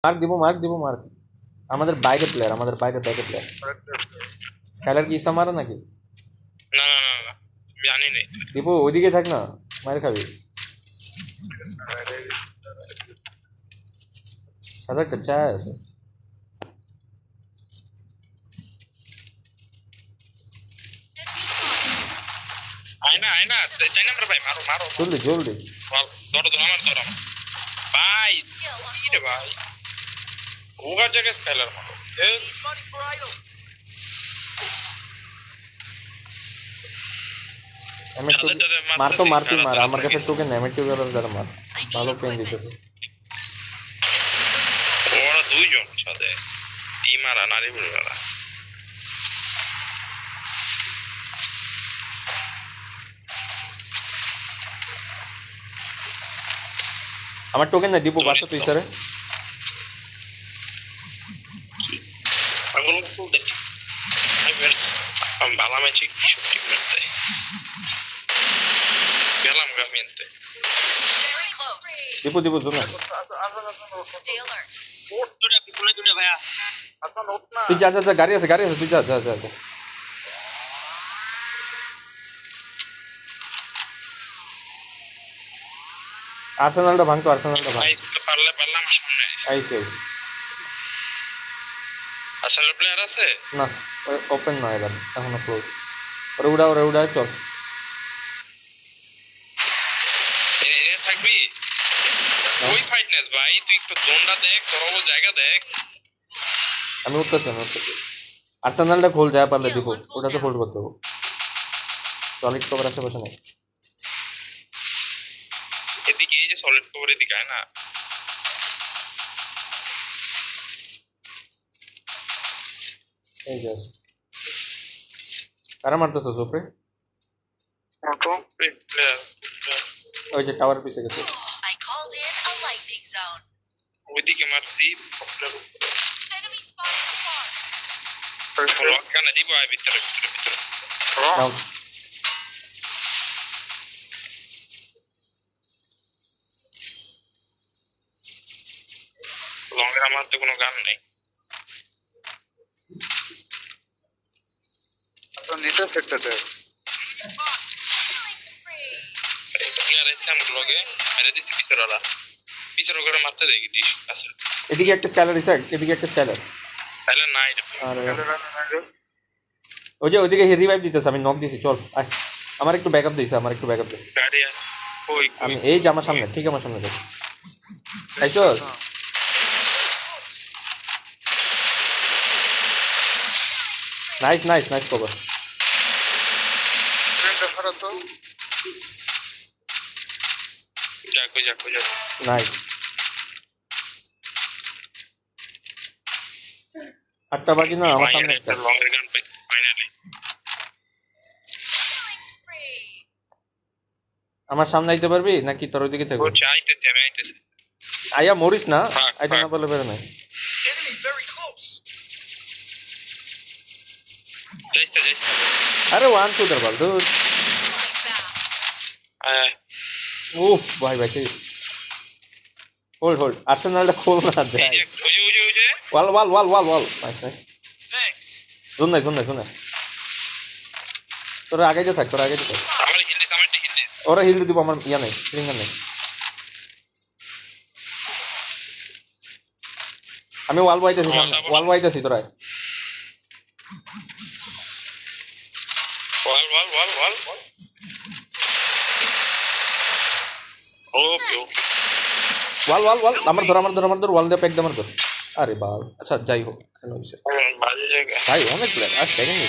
Mark আমাদের বাইরে player Skylar কি ইসা মারা নাকি? না না না না জানি নাই দীপু ওইদিকে থাক না, মার খাবি। সাদা একটা চায় আছে। আয়না চাই নাম্বার ভাই মারো মারো জলদি ধরো আমার ভাই কি রে ভাই ওগার জায়গায় স্কাইলার মারো মার আমার কাছে টোকেন নেই, মার ভালো পেন দিতেছে। ওরা দুইজন সাথে মারা নারী বুড়ি মারা আমার টোকেন নাই দীপু, বাচ্চা তুই স্যারে bala me ci sciocchamente għalam għaminte Dipu জোর না, তুই যা গাড়ি আছে তুই যা আর্সেনালটা ভাঙতো, পারলে আমার সামনে আইসি আসলে প্লেয়ার আছে না, ওপেন না এবার, এখনো ক্লোজ। ওরে উড়া চল। থাকবি ওই ফাইটনেস ভাই, তুই একটু জোনটা দেখ, তোর জায়গা দেখ। আমি উঠতেছি আর্সেনালটা খোল যায় পারলে দীপু, ওটা তো হোল্ড করতে হবে। সলিড কভার আশেপাশে নেই, এদিকে এই যে সলিড কভার এদিকে আয় না। এই যে আছে, কারা মারতেছ উপরে? ওই যে টাওয়ার পিছে গেছে, ওইদিকে মারছি কেন দিব ভিতরে লঙ্গের আমার তো কোনো গান নেই। নিচে সেক্টরে প্লেয়ার এসে আমার লগে মেরে দিচ্ছে পিছর করে মারতে দেখি দিস আছে। এদিকে একটা স্কাইলার তাহলে নাই ওই যে ওইদিকে রিভাইভ দিতেছে, আমি নক দিছি, চল আয়। আমার একটু ব্যাকআপ দে। গাড়ি ওই আমি এই যে আমার সামনে, ঠিক আমার সামনে দেখ, খাইছস? Nice cover. যাক নাইস, 8টা বাকি না, আমার সামনে একটা লঙ্গের গান পাই ফাইনালি। আমার সামনে আইতে পারবি নাকি তোর ওইদিকে থাকবি? আমি আইতেছি আয়া মরিস না, আইতে না পারলে বেরো না। আরে ওয়ান শুটার বল দূর। উফ ভাই হোল্ড আর্সেনালটা খোল না দে। ওয়াল নাইস জোন নাই তোরা আগে থাক ওরা হিল দিব, আমার ইয়া নাই, ফিঙ্গার নেই। আমি ওয়াল বাইতেছি তোরা ওয়াল আমার ধর ওয়াল দিয়ে প্যাক দে আমার ধর। আরে বাল, আচ্ছা যাই হোক, ভাই অনেক প্লেয়ার আর সেকেন্ড